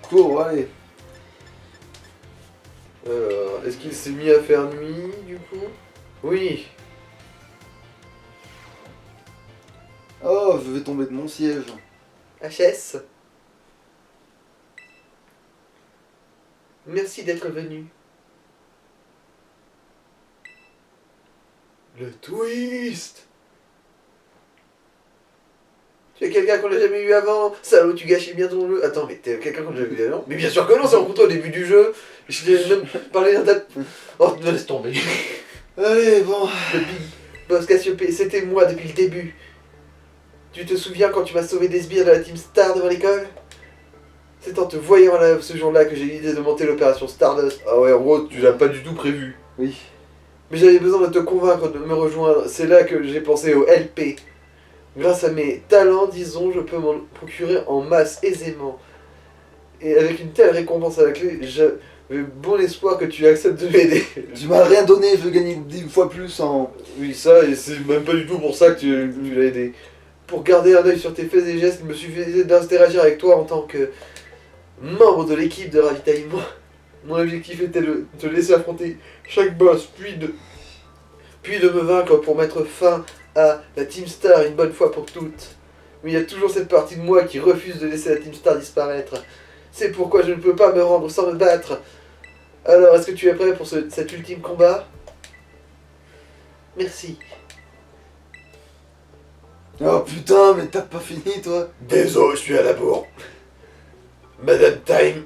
Cours, allez. Alors, est-ce qu'il s'est mis à faire nuit, du coup? Oui. Oh, je vais tomber de mon siège. HS. Merci d'être venu. Le twist. Tu es quelqu'un qu'on n'a jamais eu avant. Salaud, tu gâchais bien ton jeu. Attends, mais t'es quelqu'un qu'on n'a jamais eu avant? Mais bien sûr que non, c'est rencontré au début du jeu. Je t'ai même parlé d'un tas. Oh, me laisse tomber. Allez, bon. Le Big Boss Cassiopée, c'était moi depuis le début. Tu te souviens quand tu m'as sauvé des sbires de la Team Star devant l'école? C'est en te voyant là, ce jour-là que j'ai eu l'idée de monter l'opération Stardust. Ah ouais, en gros, tu l'as pas du tout prévu. Oui. Mais j'avais besoin de te convaincre de me rejoindre. C'est là que j'ai pensé au LP. Grâce à mes talents, disons, je peux m'en procurer en masse aisément. Et avec une telle récompense à la clé, j'avais bon espoir que tu acceptes de m'aider. Tu m'as rien donné, je veux gagner 10 fois plus en... Oui, ça, et c'est même pas du tout pour ça que tu l'as aidé. Pour garder un œil sur tes faits et gestes, il me suffisait d'interagir avec toi en tant que membre de l'équipe de ravitaillement. Mon objectif était de te laisser affronter chaque boss, puis de me vaincre pour mettre fin à la Team Star une bonne fois pour toutes. Mais il y a toujours cette partie de moi qui refuse de laisser la Team Star disparaître. C'est pourquoi je ne peux pas me rendre sans me battre. Alors, est-ce que tu es prêt pour cet ultime combat? Merci. Oh putain, mais t'as pas fini, toi. Désolé, je suis à la bourre. Madame Time.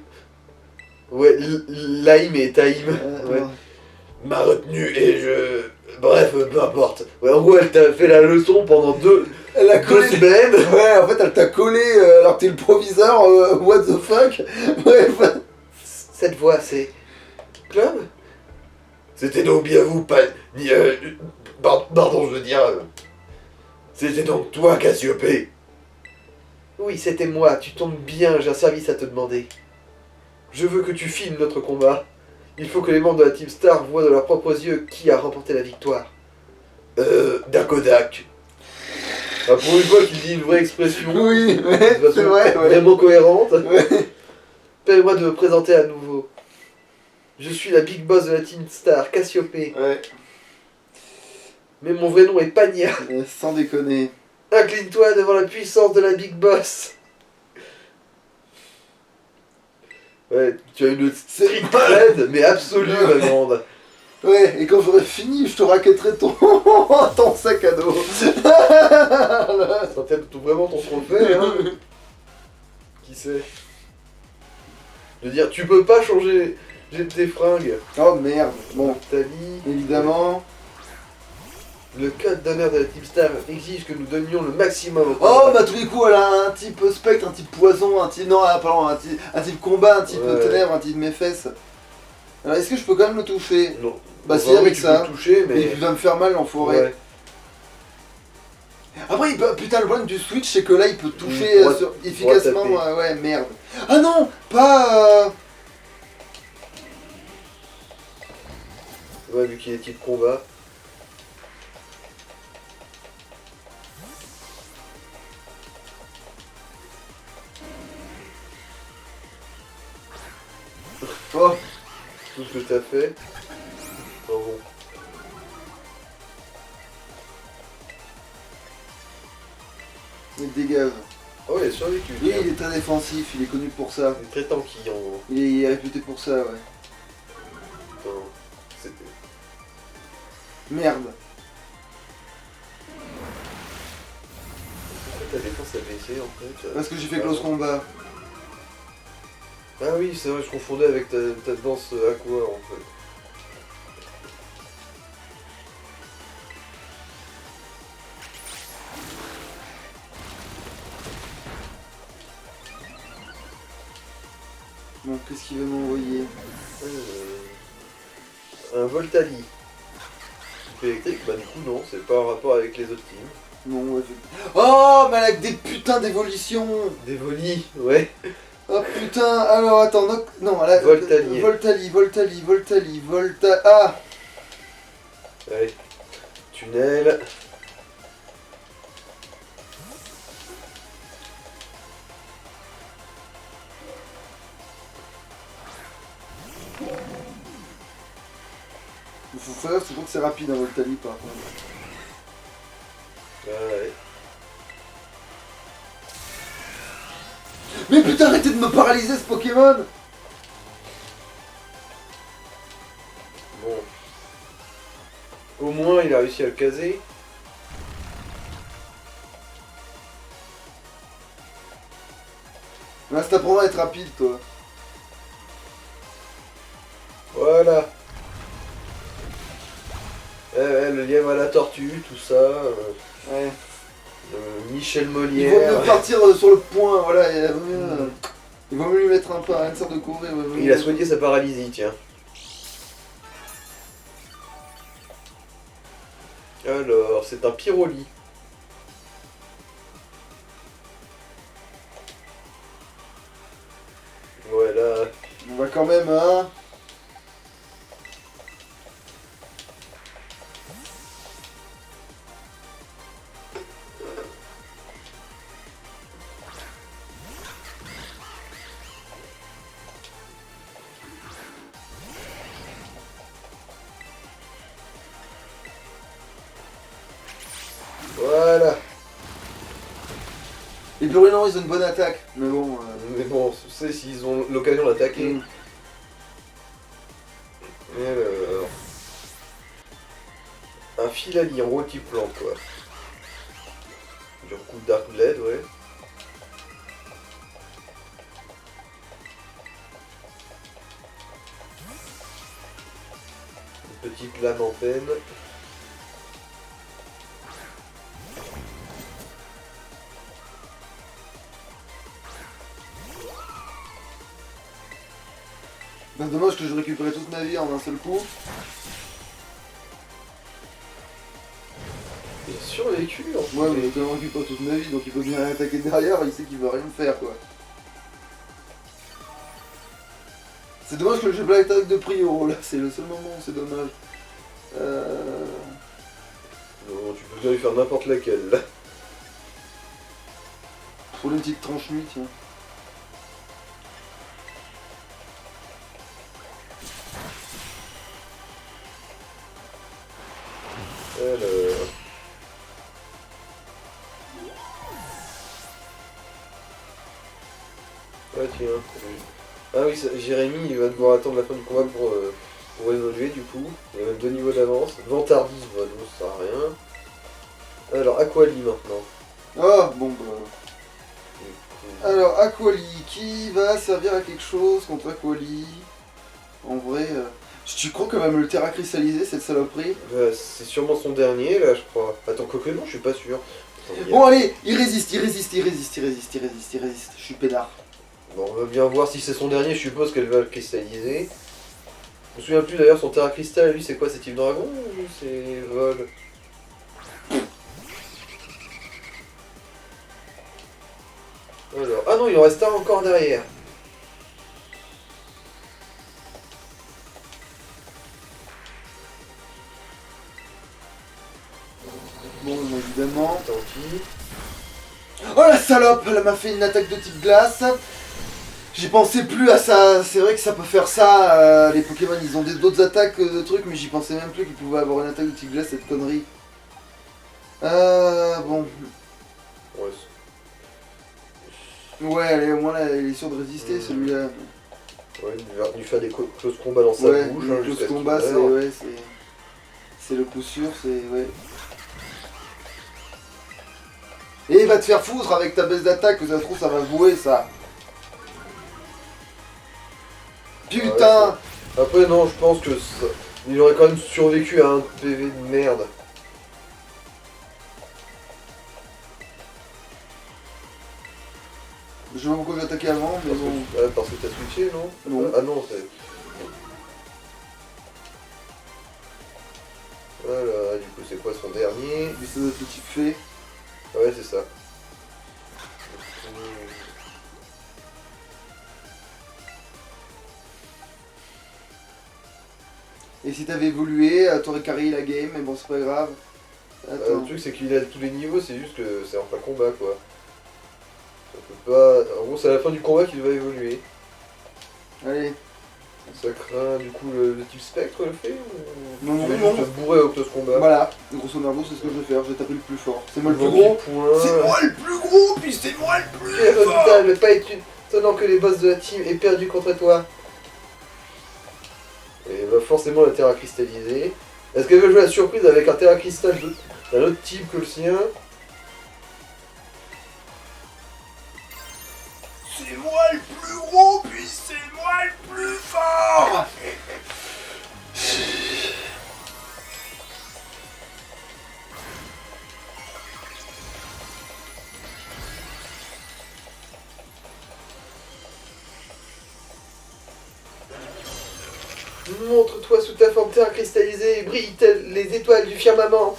Ouais, Laim et Time. Ouais. Ouais. M'a retenu et je... Bref, peu importe. Ouais, en gros, elle t'a fait la leçon pendant deux Elle a collé... semaines. Ouais, en fait, elle t'a collé alors que t'es le proviseur, what the fuck. Ouais, Cette voix, c'est... Club? C'était donc bien vous, pas... Pardon, je veux dire... C'était donc toi, Cassiopée? Oui, c'était moi. Tu tombes bien, j'ai un service à te demander. Je veux que tu filmes notre combat. Il faut que les membres de la Team Star voient de leurs propres yeux qui a remporté la victoire. Dakodak. Ah, pour une fois qu'il dit une vraie expression. Oui, De ouais, façon c'est vrai, ouais. vraiment cohérente. Ouais. Permets-moi de me présenter à nouveau. Je suis la Big Boss de la Team Star, Cassiopée. Ouais, Mais mon vrai nom est Pania. sans déconner. Incline-toi devant la puissance de la Big Boss. Ouais, tu as une street cred, mais absolue, ma grande. Ouais, et quand j'aurai fini, je te raquetterai ton, ton sac à dos. C'est peut-être vraiment ton trophée, hein. Qui sait? Je veux dire, tu peux pas changer tes fringues. Oh merde, bon, Ta vie. évidemment. Le code d'honneur de la Team Star exige que nous donnions le maximum au Oh, bah à tous les coups, elle a un type spectre, un type poison, un type... Non, pardon, un type combat, un type Ouais. ténèbres, un type mes fesses. Alors, est-ce que je peux quand même le toucher? Non. Bah si, oui, avec tu ça. peux le toucher, mais... Et il va me faire mal, l'enfoiré. Ouais. Après, il peut... putain, le problème du Switch, c'est que là, il peut toucher Il pourra- efficacement. il pourra Ouais, merde. Ah non, pas... Ouais, vu qu'il est type combat. Oh, Tout ce que t'as fait. Oh, bon. il dégage. Oh, il a survécu. Oui, il est très défensif, il est connu pour ça. Il est très tanky, en gros. Il est réputé pour ça, ouais. Attends, c'était... Merde. Pourquoi ta défense a baissé, en fait? Parce que j'ai fait close combat. Ah oui, c'est vrai, je confondais avec ta danse aqua, en fait. Bon, qu'est-ce qu'il veut m'envoyer? Un Voltali. Type électrique, bah du coup non, c'est pas en rapport avec les autres teams. Non, ouais, oh, mais avec des putains d'évolutions. Des volis, ouais. Oh putain, alors attends, non, là... Voltali. Ah. Ouais. Tunnel. faut faire, c'est pour que c'est rapide un Voltali par contre. Ouais. Mais putain, arrêtez de me paralyser ce Pokémon! Bon. Au moins, il a réussi à le caser. Là, ça t'apprendra à être rapide, toi. Voilà. Le lièvre à la tortue, tout ça. Ouais. Michel Il vaut Molière. mieux partir sur le point, voilà. Il vaut mieux lui mettre un peu à une sorte de courir. Il a soigné sa paralysie, tiens. Alors, c'est un Pyroli. Voilà. On va quand même, hein. Voilà. Les Purulents, ils ont une bonne attaque. Mais bon. Mais bon, tu sais s'ils ont l'occasion d'attaquer. Mm. Alors... Un Filali en rôti plante, quoi. Du coup, Dark Blade, ouais. Une petite lame en peine. Ben, dommage que je récupérais toute ma vie en un seul coup. Il a survécu en fait. Ouais, mais il récupère toute ma vie, donc il peut bien attaquer derrière, il sait qu'il va rien me faire, quoi. C'est dommage que je joue pas l'attaque de Prioro, là, c'est le seul moment où c'est dommage. Non, tu peux bien lui faire n'importe laquelle, là. Pour une petite tranche nuit, tiens. Alors... Ah tiens. Ah oui, Jérémy, il va devoir attendre la fin du combat pour évoluer du coup. Il a même 2 niveaux d'avance. Vantardis, bon, ça sert à rien. Alors, Aquali maintenant. Ah, bon, bah... Du coup, Alors, Aquali, qui va servir à quelque chose contre Aquali? En vrai, tu crois qu'elle va me le terra cristalliser, cette saloperie? c'est sûrement son dernier là, je crois. Attends, quoique non, je suis pas sûr. Attends, Bon, allez, il résiste. Je suis pédard. Bon, on va bien voir si c'est son dernier, je suppose qu'elle va le cristalliser. Je me souviens plus d'ailleurs, son Terra Cristal, lui, c'est quoi? C'est Type Dragon ou c'est Vol? Alors, ah non, il en reste un encore derrière. Bon, évidemment. Tant pis. Oh la salope, elle m'a fait une attaque de type glace. J'y pensais plus à ça, c'est vrai que ça peut faire ça, les Pokémon ils ont d'autres attaques de trucs, mais j'y pensais même plus qu'ils pouvaient avoir une attaque de type glace, cette connerie. Bon. Ouais, allez, au moins là, il est sûr de résister celui-là. Ouais, il va lui faire des close combat dans sa Ouais, bouche. le Jusqu'à close ce combat, qu'il c'est meure. ouais, c'est le coup sûr, c'est ouais. Et il va te faire foutre avec ta baisse d'attaque, que ça se trouve ça va jouer ça. Putain! Ouais, après, non, je pense que il aurait quand même survécu à un PV de merde. Je sais pas pourquoi j'ai attaqué avant, mais bon. Parce que t'as switché, non? Non. Ah non, c'est... Voilà, du coup, c'est quoi son dernier? Mais ça doit être le type fait. Ouais, c'est ça. Et si t'avais évolué, t'aurais carré la game, mais bon, c'est pas grave. Attends. Le truc, c'est qu'il a tous les niveaux, c'est juste que c'est en fin de combat, quoi. On peut pas... En gros, c'est à la fin du combat qu'il va évoluer. Allez. Ça craint du coup le type spectre le fait ou... Non, non, tu vas non. juste te bourrer Octos Combat. Voilà, grosso merdo, c'est ce que je vais faire. Je vais taper le plus fort. C'est moi le plus Vendu gros. point. C'est moi le plus gros, puis c'est moi le plus Quel fort. résultat ne pas être étonnant que les boss de la team aient perdu contre toi. Et il va forcément la terra cristalliser. Est-ce qu'elle veut jouer la surprise avec un terra cristal d'un autre type que le sien? C'est moi le plus gros, puis c'est moi le plus fort. Montre-toi sous ta forme terra cristallisée et brille telles les étoiles du firmament.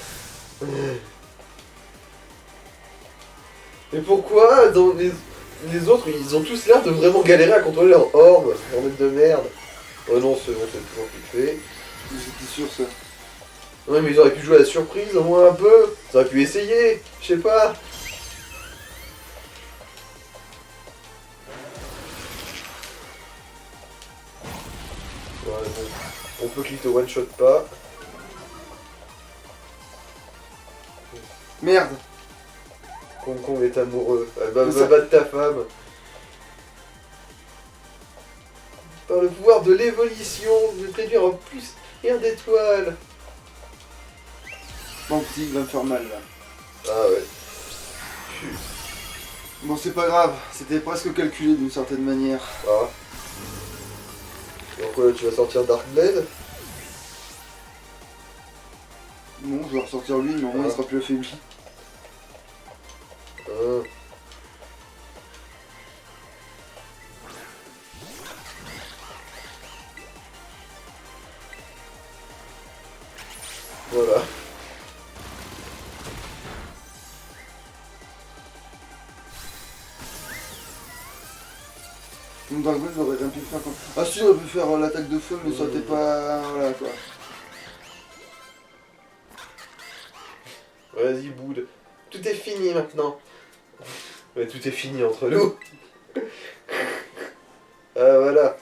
Mais pourquoi dans les autres, ils ont tous l'air de vraiment galérer à contrôler leur orbe, bordel de merde. Oh non, c'est bon, c'est toujours qu'il fait. J'étais sûr ça. Ouais, mais ils auraient pu jouer à la surprise au moins un peu. Ils auraient pu essayer, je sais pas. Ouais, bon. On peut qu'il te one-shot pas. Merde. Kong Kong est amoureux. Elle va Mais ça- battre ta femme. Par le pouvoir de l'évolution, je vais réduire en plus rien d'étoiles. Mon petit, il va me faire mal là. Ah ouais. Bon, c'est pas grave. C'était presque calculé d'une certaine manière. Ah. Donc là, tu vas sortir Darkblade. Bon, je vais ressortir lui, mais au moins il sera plus affaibli. Ah. Voilà. Donc Dragon, j'aurais rien pu faire comme... Ah si, on aurait pu faire l'attaque de feu, mais ça aurait été pas... Voilà quoi. Vas-y, boude. Tout est fini maintenant. Ouais, tout est fini entre nous. Ah, voilà.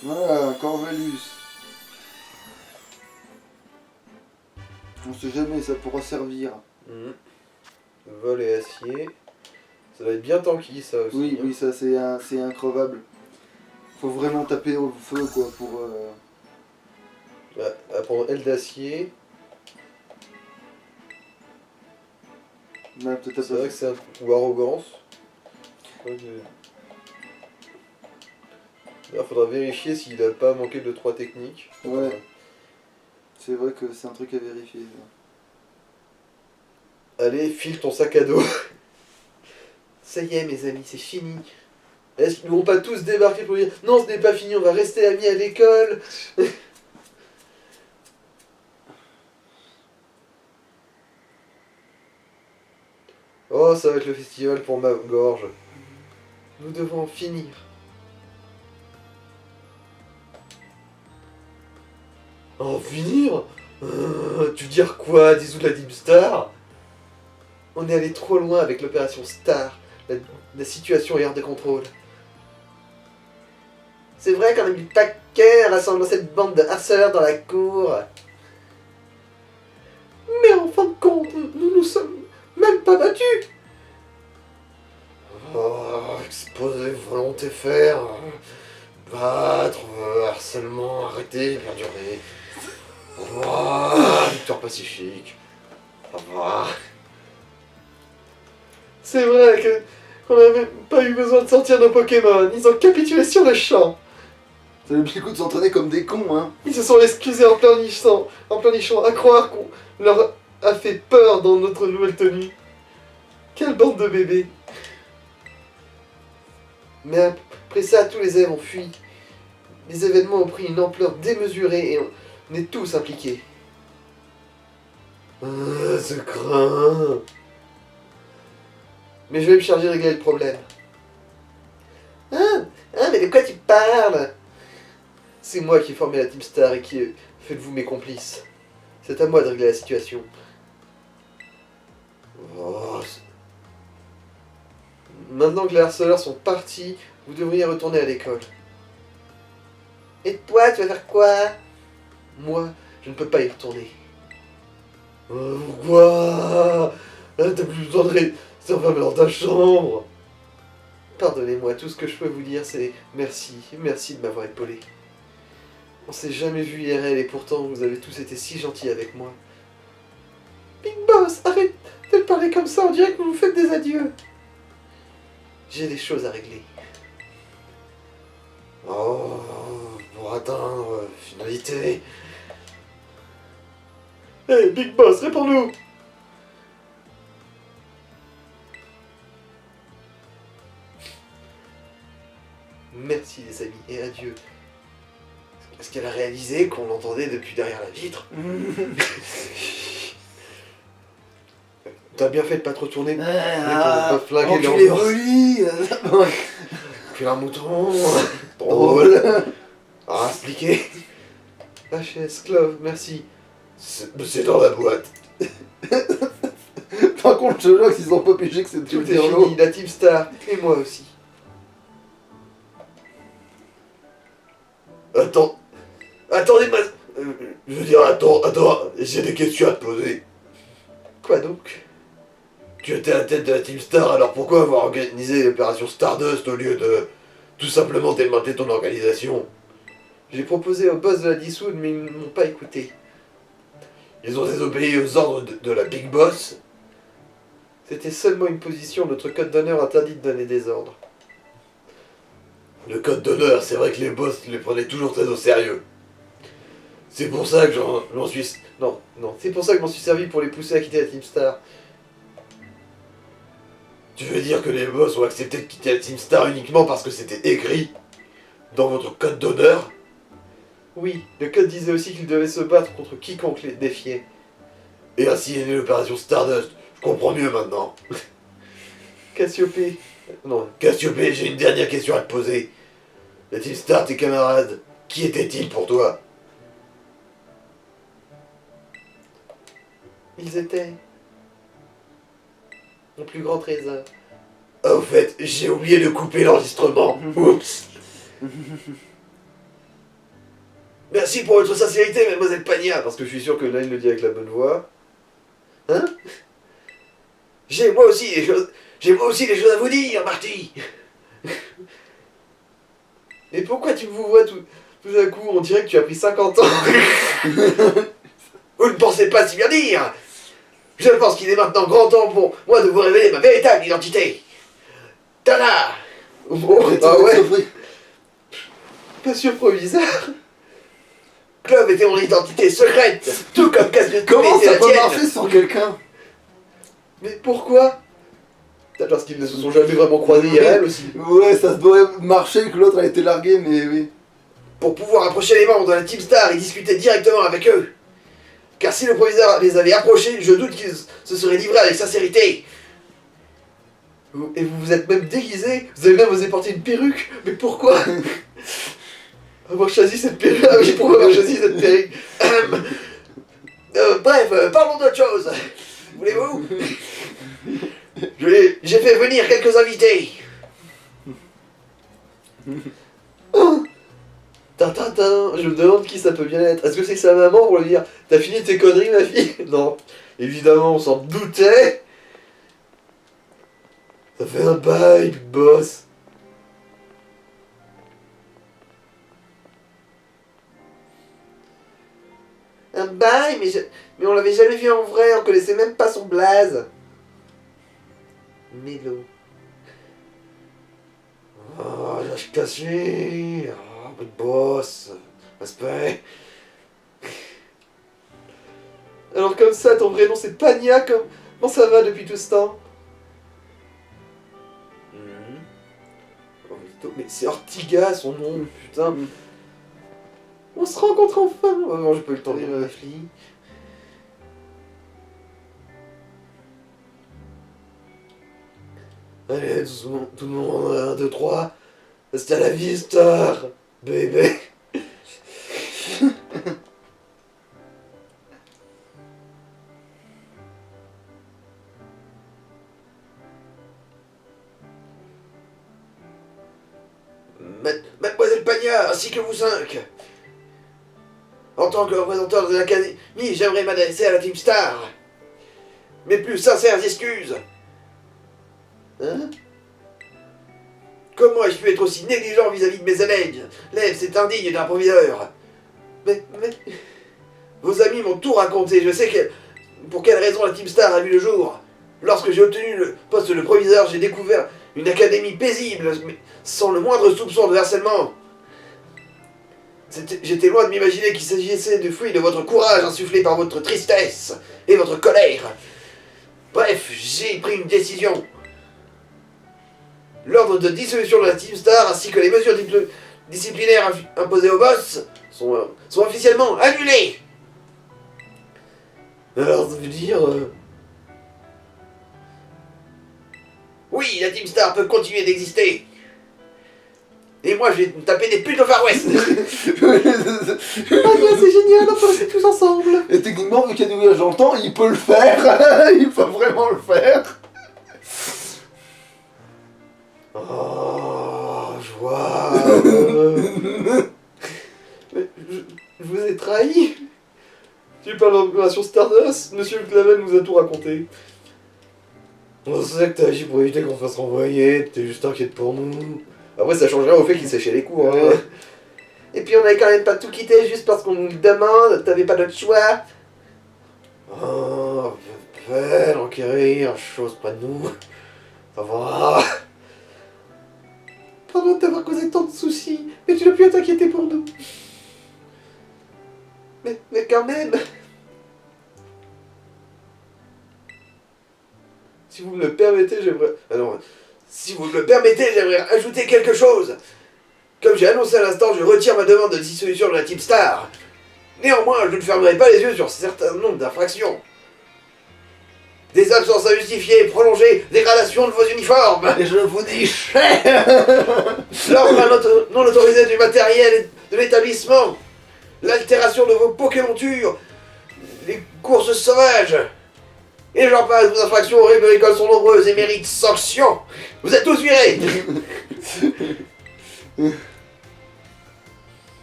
Voilà, Corvalus. On sait jamais, ça pourra servir. Mhm. Vol et acier. Ça va être bien tanky, ça aussi. Oui, oui, ça c'est increvable. Faut vraiment taper au feu quoi pour... Ouais, à prendre aile d'acier. Ouais, peut-être C'est vrai que c'est un ou arrogance. Ouais, D'ailleurs, faudra vérifier s'il a pas manqué de 3 techniques. Ouais. C'est vrai que c'est un truc à vérifier. Allez, file ton sac à dos. Ça y est, mes amis, c'est fini. Est-ce qu'ils ne vont pas tous débarquer pour dire non, ce n'est pas fini, on va rester amis à l'école. Oh, ça va être le festival pour ma gorge. Nous devons en finir. En finir tu veux dire quoi, dissoudre la Deep Star? On est allé trop loin avec l'opération Star. La situation est hors de contrôle. C'est vrai qu'on a mis le paquet en rassemblant cette bande de harceleurs dans la cour. Mais en fin de compte, nous nous sommes même pas battus. Oh, exposer, volonté faire, battre, harcèlement, arrêter, perdurer. Oh, victoire pacifique. Au revoir. C'est vrai qu'on n'avait pas eu besoin de sortir nos Pokémon. Ils ont capitulé sur le champ. Ça valait bien le coup de s'entraîner comme des cons, hein. Ils se sont excusés en pleurnichant, à croire qu'on leur a fait peur dans notre nouvelle tenue. Quelle bande de bébés. Mais après ça, tous les élèves ont fui. Les événements ont pris une ampleur démesurée et on est tous impliqués. Ah, ce craint. Mais je vais me charger de régler le problème. Mais de quoi tu parles? C'est moi qui ai formé la Team Star et qui ai fait de vous mes complices. C'est à moi de régler la situation. Oh, maintenant que les harceleurs sont partis, vous devriez retourner à l'école. Et toi, tu vas faire quoi? Moi, je ne peux pas y retourner. Quoi? T'as plus besoin de réserver dans ta chambre. Pardonnez-moi, tout ce que je peux vous dire, c'est merci. Merci de m'avoir épaulé. On s'est jamais vu IRL et pourtant vous avez tous été si gentils avec moi. Big Boss, arrête de parler comme ça, on dirait que vous vous faites des adieux. J'ai des choses à régler. Oh, pour atteindre finalité. Hey, Big Boss, réponds-nous. Merci les amis et adieu. Est-ce qu'elle a réalisé qu'on l'entendait depuis derrière la vitre? T'as bien fait de pas te retourner. Pas flinguer enculé Rolly. Puis un mouton. Drôle. Ah, expliqué. HS, Clove, merci. C'est dans la boîte. Par contre, je vois qu'ils ont pas pigé que c'était Tout le est Derlo. fini, la Team Star, et moi aussi. Attendez, je veux dire, attends, j'ai des questions à te poser. Quoi donc? Tu étais à la tête de la Team Star, alors pourquoi avoir organisé l'opération Stardust au lieu de tout simplement démanteler ton organisation? J'ai proposé au boss de la dissoudre, mais ils ne m'ont pas écouté. Ils ont désobéi aux ordres de la Big Boss. C'était seulement une position, notre code d'honneur interdit de donner des ordres. Le code d'honneur, c'est vrai que les boss les prenaient toujours très au sérieux. C'est pour ça que j'en suis... Non, c'est pour ça que je m'en suis servi pour les pousser à quitter la Team Star. Tu veux dire que les boss ont accepté de quitter la Team Star uniquement parce que c'était écrit dans votre code d'honneur? Oui, le code disait aussi qu'ils devaient se battre contre quiconque les défiait. Et ainsi est née l'opération Stardust. Je comprends mieux maintenant. Cassiopée. Non, Cassiopée, j'ai une dernière question à te poser. La Team Star, tes camarades, qui étaient-ils pour toi? Ils étaient mon plus grand trésor. Ah, au fait, j'ai oublié de couper l'enregistrement. Oups. Merci pour votre sincérité, mademoiselle Pagna, parce que je suis sûr que là, il le dit avec la bonne voix. Hein? J'ai moi aussi des choses à vous dire, Marty. Et pourquoi tu me vois tout d'un coup, on dirait que tu as pris 50 ans. Vous ne pensez pas si bien dire. Je pense qu'il est maintenant grand temps pour moi de vous révéler ma véritable identité. Tada! Ah ouais? Monsieur Proviseur, Clove était mon identité secrète, tout comme Cassiopée Comment était ça la peut tienne. marcher sans quelqu'un? Mais pourquoi? Peut-être parce qu'ils ne se sont jamais vraiment croisés IRL aussi. Ouais, ça devrait marcher que l'autre a été largué, mais oui. Pour pouvoir approcher les membres de la Team Star et discuter directement avec eux. Car si le proviseur les avait approchés, je doute qu'ils se seraient livrés avec sincérité. Et vous vous êtes même déguisé, vous avez même osé porter une perruque. Mais pourquoi? Avoir choisi cette perruque. Ah oui, pourquoi avoir choisi cette perruque? Bref, parlons d'autre chose. Voulez-vous? J'ai fait venir quelques invités. Tintin, je me demande qui ça peut bien être. Est-ce que c'est sa maman pour lui dire t'as fini tes conneries, ma fille? Non. Évidemment, on s'en doutait. Ça fait un bail, Big Boss. Un bail, mais on l'avait jamais vu en vrai, on connaissait même pas son blaze. Mélo. Oh, lâche caché. Oh, Big Boss. Respect. Alors comme ça, ton vrai nom c'est Pagna, comment ça va depuis tout ce temps? Mais c'est Ortiga son nom, putain. On se rencontre enfin. Oh non, j'ai pas eu le temps de lire la fille. Allez, doucement, tout le monde, 1, 2, 3. Hasta la vista, bébé. ainsi que vous 5. En tant que représentant de l'académie, j'aimerais m'adresser à la Team Star. Mes plus sincères excuses. Hein? Comment ai-je pu être aussi négligent vis-à-vis de mes élèves? C'est indigne d'un proviseur. Mais... Vos amis m'ont tout raconté. Je sais pour quelle raison la Team Star a vu le jour. Lorsque j'ai obtenu le poste de proviseur, j'ai découvert une académie paisible, mais sans le moindre soupçon de harcèlement. J'étais loin de m'imaginer qu'il s'agissait du fruit de votre courage insufflé par votre tristesse et votre colère. Bref, j'ai pris une décision. L'ordre de dissolution de la Team Star ainsi que les mesures disciplinaires imposées au boss sont officiellement annulées. Alors, ça veut dire... Oui, la Team Star peut continuer d'exister. Et moi, je vais me taper des putes au Far West. Ah bien, c'est génial, on peut rester tous ensemble. Et techniquement, vu qu'il y a des voyages dans le temps, il peut le faire. Il peut vraiment le faire. Oh, je vois. Mais je vous ai trahi. Tu parles d'opération Stardust? Monsieur Clavel nous a tout raconté. On sait que t'as agi pour éviter qu'on fasse renvoyer, t'es juste inquiète pour nous. Après, ça change rien au fait qu'il séchait les cours. Hein. Et puis, on avait quand même pas tout quitté juste parce qu'on nous le demande, t'avais pas d'autre choix. Oh, belle enquérir, chose pas de nous. Ça va. Pardon de t'avoir causé tant de soucis, mais tu n'as plus à t'inquiéter pour nous. Mais quand même... Si vous me le permettez, j'aimerais... Alors, si vous me le permettez, j'aimerais ajouter quelque chose. Comme j'ai annoncé à l'instant, je retire ma demande de dissolution de la Team Star. Néanmoins, je ne fermerai pas les yeux sur un certain nombre d'infractions. Des absences injustifiées, prolongées, dégradation de vos uniformes. Et je vous dis cher. L'ordre non autorisé du matériel de l'établissement. L'altération de vos Pokémontures. Les courses sauvages. Et j'en passe, vos infractions aux règles de l'école sont nombreuses et méritent sanction. Vous êtes tous virés.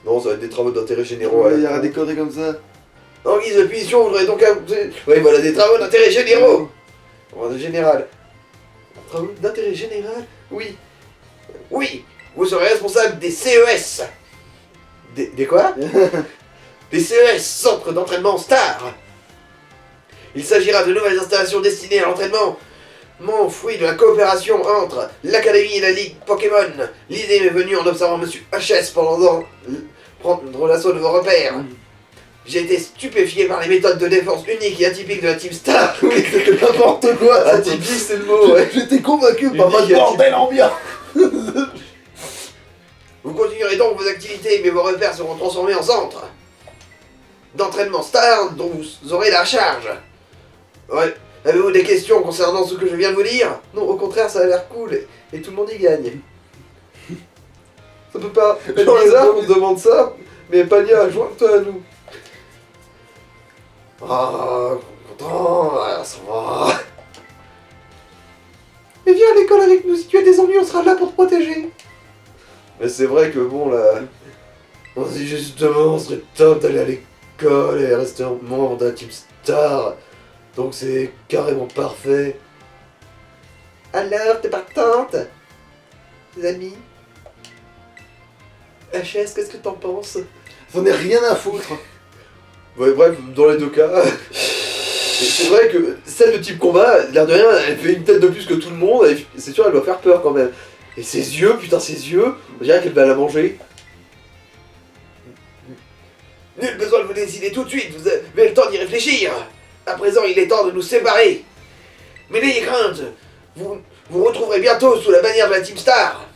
Non, ça va être des travaux d'intérêt généraux. Il y aura des conneries comme ça. En guise de punition, vous voudrez donc... Oui, voilà, des travaux d'intérêt généraux. Général. Travaux d'intérêt général? Oui. Oui, vous serez responsable des CES. Des quoi? Des CES, Centre d'entraînement Star. Il s'agira de nouvelles installations destinées à l'entraînement. Mon fruit de la coopération entre l'Académie et la Ligue Pokémon. L'idée m'est venue en observant Monsieur HS pendant prendre l'assaut de vos repères. J'ai été stupéfié par les méthodes de défense uniques et atypiques de la Team Star. Oui, c'était n'importe quoi. Atypique, c'est le mot, ouais. J'étais convaincu par votre Unique et bordel ambiant. Vous continuerez donc vos activités, mais vos repères seront transformés en centres d'entraînement Star dont vous aurez la charge. Ouais. Avez-vous des questions concernant ce que je viens de vous dire? Non, au contraire, ça a l'air cool et tout le monde y gagne. Ça peut pas être bizarre qu'on te demande ça, mais Pania, joins-toi à nous. Ah, content, ça va. Mais viens à l'école avec nous, si tu as des ennuis, on sera là pour te protéger. Mais c'est vrai que bon, là... On se dit justement, on serait top d'aller à l'école et rester un membre de la Team Star. Donc c'est carrément parfait. Alors, t'es partante? Les amis? HS, qu'est-ce que t'en penses? J'en ai rien à foutre. Ouais, bref, dans les deux cas... C'est vrai que celle de type combat, l'air de rien, elle fait une tête de plus que tout le monde, et c'est sûr, elle doit faire peur quand même. Et ses yeux, putain, ses yeux, on dirait qu'elle va la manger. Nul besoin de vous décider tout de suite, vous avez le temps d'y réfléchir. À présent, il est temps de nous séparer. Mais n'ayez crainte, vous retrouverez bientôt sous la bannière de la Team Star.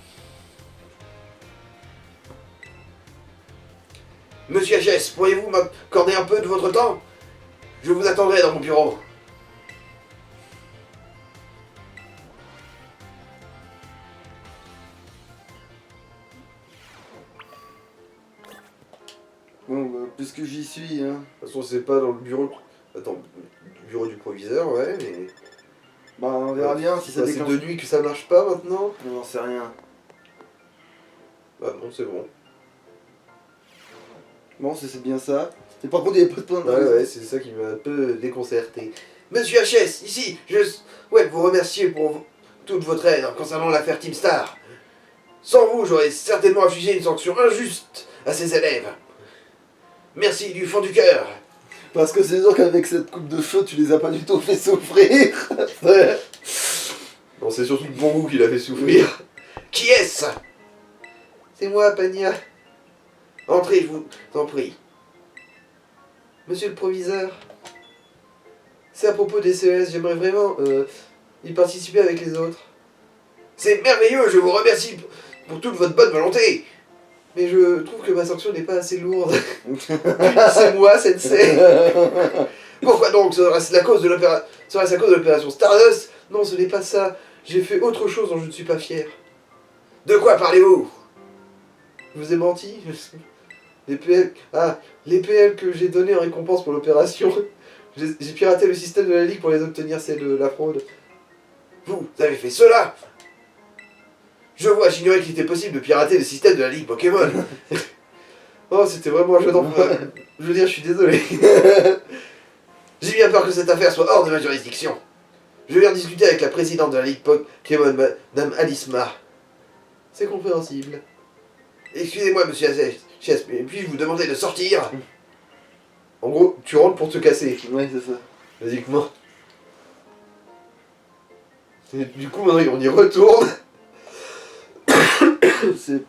Monsieur HS, pourriez-vous m'accorder un peu de votre temps? Je vous attendrai dans mon bureau. Bon, bah, puisque j'y suis, hein. De toute façon, c'est pas dans le bureau... Attends, le bureau du proviseur, ouais, mais... Bah, on verra bien si ça C'est déclenche. de nuit que ça marche pas, maintenant? On n'en sait rien. Bah non, c'est bon. Bon, c'est bien ça. Et par contre, il n'y avait pas de point de Ouais, raison. ouais, c'est ça qui m'a un peu déconcerté. Monsieur HS, ici, je souhaite vous remercier pour toute votre aide concernant l'affaire Team Star. Sans vous, j'aurais certainement infligé une sanction injuste à ces élèves. Merci du fond du cœur. Parce que c'est sûr qu'avec cette coupe de cheveux, tu les as pas du tout fait souffrir. Non, c'est surtout le bon goût qui l'a fait souffrir. Qui est-ce? C'est moi, Pania. Entrez, je vous en prie. Monsieur le proviseur, c'est à propos des CES, j'aimerais vraiment y participer avec les autres. C'est merveilleux, je vous remercie pour toute votre bonne volonté. Mais je trouve que ma sanction n'est pas assez lourde. C'est moi, Sensei. Pourquoi donc serait-ce la cause de l'opération Stardust? Non, ce n'est pas ça. J'ai fait autre chose dont je ne suis pas fier. De quoi parlez-vous? Je vous ai menti? Les PL... Ah, les PL que j'ai donnés en récompense pour l'opération. J'ai piraté le système de la Ligue pour les obtenir, c'est de la fraude. Vous avez fait cela? Je vois, j'ignorais qu'il était possible de pirater le système de la Ligue Pokémon. Oh, c'était vraiment un jeu d'enfant. Je veux dire, je suis désolé. J'ai bien peur que cette affaire soit hors de ma juridiction. Je viens discuter avec la présidente de la Ligue Pokémon, Madame Alisma. C'est compréhensible. Excusez-moi, monsieur Chess, mais puis-je vous demander de sortir? En gros, tu rentres pour te casser. Ouais, c'est ça. Basiquement. Et du coup, maintenant, on y retourne. C'est...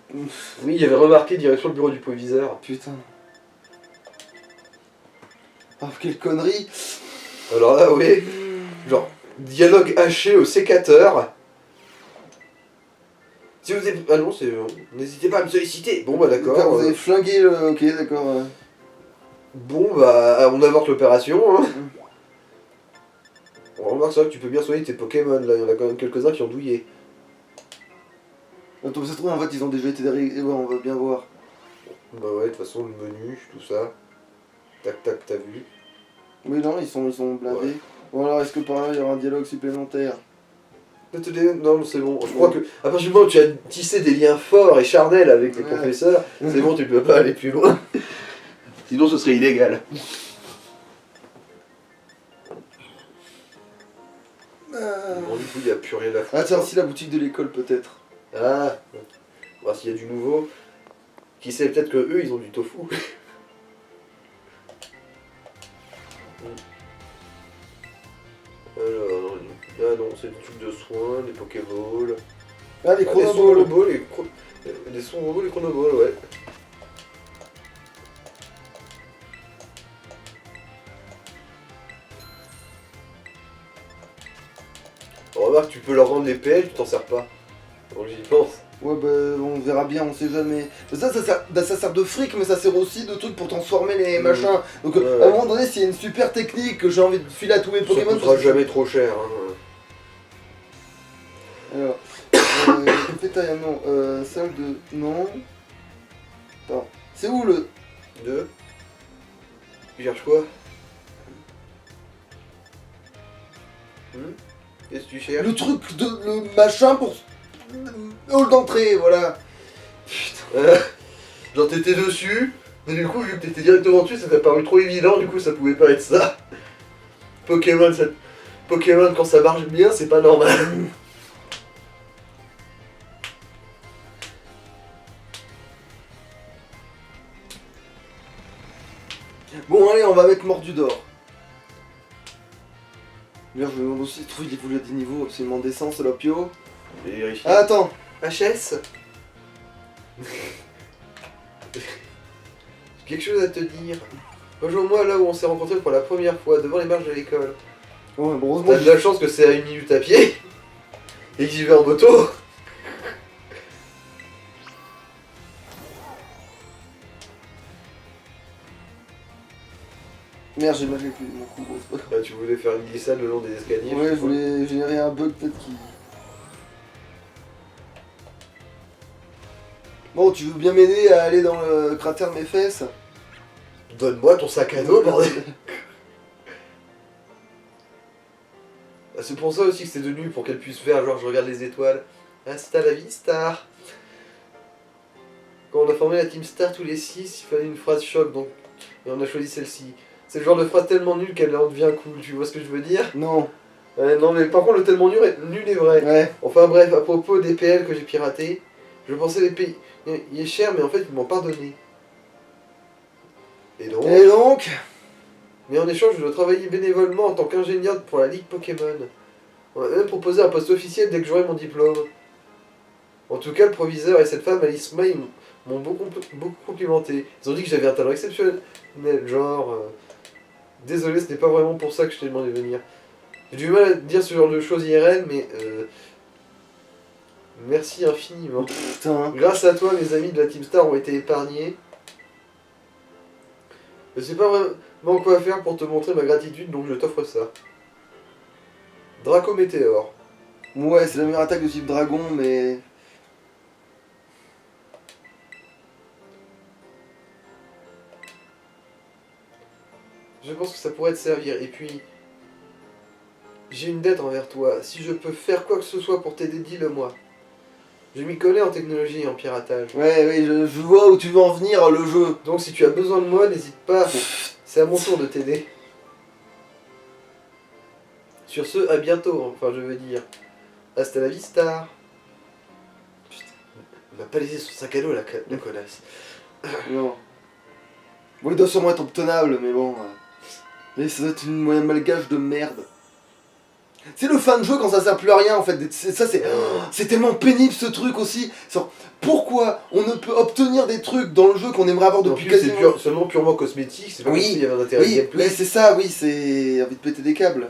Oui, il y avait remarqué direction le bureau du proviseur. Putain. Oh, quelle connerie. Alors là, oui. Genre, dialogue haché au sécateur. Si vous avez... Ah non, c'est... N'hésitez pas à me solliciter. Bon, bah Putain, d'accord. vous avez flingué le... Ok, d'accord. Bon, bah, on avorte l'opération. Hein. On remarque ça que tu peux bien soigner tes Pokémon. Là, il y en a quand même quelques-uns qui ont douillé. Attends, ça se trouve, en fait, ils ont déjà été réglés. Ouais, on va bien voir. Bah ouais, de toute façon, le menu, tout ça. Tac, tac, t'as vu. Oui, non, ils sont blindés. Ouais. Bon, alors, est-ce que par là, il y aura un dialogue supplémentaire? Non, c'est bon. Je crois que à partir du moment où tu as tissé des liens forts et charnels avec les Ouais. professeurs, c'est bon, tu peux pas aller plus loin. Sinon, ce serait illégal. Bon, du coup, il n'y a plus rien à foutre. Ah, tiens, si la boutique de l'école, peut-être. Ah, on va voir s'il y a du nouveau. Qui sait, peut-être que eux, ils ont du tofu. Alors, ah non, c'est des trucs de soins, des Pokéballs. Ah, les Des chronoballs. Chronoballs, des Chronoballs et Chronoballs, ouais. Remarque, tu peux leur rendre les PL, tu t'en sers pas. Donc j'y pense. Ouais, bah, on verra bien, on sait jamais. Ça sert de fric, mais ça sert aussi de trucs pour transformer les machins. Donc, Ouais, à un ouais. moment donné, s'il y a une super technique que j'ai envie de filer à tous mes Ça Pokémon... coûtera jamais trop cher. Hein. Alors, cafétéria, non. Salle de... Non. Attends. C'est où le... Deux. Tu cherches quoi? Qu'est-ce que tu cherches? Le truc de... Le machin pour... Hall d'entrée, voilà. Genre t'étais dessus, mais du coup vu que t'étais directement dessus, ça t'a paru trop évident, du coup ça pouvait pas être ça. Pokémon, Pokémon quand ça marche bien, c'est pas normal. Bon, allez, on va mettre Mordudor. D'ailleurs, je me demande aussi, trouve il évolue à des niveaux absolument décents, Salopio. J'ai vérifié. Ah, attends. HS. J'ai quelque chose à te dire. Rejoins-moi là où on s'est rencontrés pour la première fois, devant les marches de l'école. Ouais, bon, heureusement, T'as de la chance que c'est à 1 minute à pied et que j'y vais en moto. Merde, j'ai mal vécu mon coup, gros, c'est pas grave. Bah, tu voulais faire une glissade le long des escaliers. Ouais, je voulais générer un bug peut-être qui... Bon, tu veux bien m'aider à aller dans le cratère de mes fesses? Donne-moi ton sac à dos, bordel. Ah, c'est pour ça aussi que c'est devenu pour qu'elle puisse faire genre je regarde les étoiles. Hasta la vista. Quand on a formé la Team Star tous les 6, il fallait une phrase choc, donc... Et on a choisi celle-ci. C'est le genre de phrase tellement nulle qu'elle en devient cool, tu vois ce que je veux dire? Non. Non mais par contre le tellement nul est vrai. Ouais. Enfin bref, à propos des PL que j'ai piratés, je pensais les pays... Il est cher mais en fait ils m'ont pardonné. Et donc... Mais en échange je dois travailler bénévolement en tant qu'ingénieur pour la Ligue Pokémon. On m'a même proposé un poste officiel dès que j'aurai mon diplôme. En tout cas le proviseur et cette femme Alice May m'ont beaucoup complimenté. Ils ont dit que j'avais un talent exceptionnel, genre... Désolé, ce n'est pas vraiment pour ça que je t'ai demandé de venir. J'ai du mal à dire ce genre de choses IRL, mais merci infiniment. Putain. Grâce à toi, mes amis de la Team Star ont été épargnés. Je sais pas vraiment quoi faire pour te montrer ma gratitude, donc je t'offre ça. Draco Météore. Ouais, c'est la meilleure attaque de type dragon, mais... Je pense que ça pourrait te servir, et puis... J'ai une dette envers toi. Si je peux faire quoi que ce soit pour t'aider, dis-le-moi. Je m'y connais en technologie et en piratage. Ouais, je vois où tu veux en venir, le jeu. Donc si tu as besoin de moi, n'hésite pas. C'est à mon tour de t'aider. Sur ce, à bientôt, enfin je veux dire. Hasta la vista. Putain, il m'a pas laissé son sac à dos la connasse. Non. Bon, il doit sûrement être obtenable, mais bon... Mais ça doit être une moyenne malgache de merde. C'est le fin de jeu quand ça sert plus à rien en fait. Ça c'est tellement pénible ce truc aussi. Pourquoi on ne peut obtenir des trucs dans le jeu qu'on aimerait avoir depuis quasiment... C'est seulement purement cosmétique, c'est pas oui, comme s'il y avait un intérêt oui, gameplay. mais c'est ça, oui, c'est envie de péter des câbles.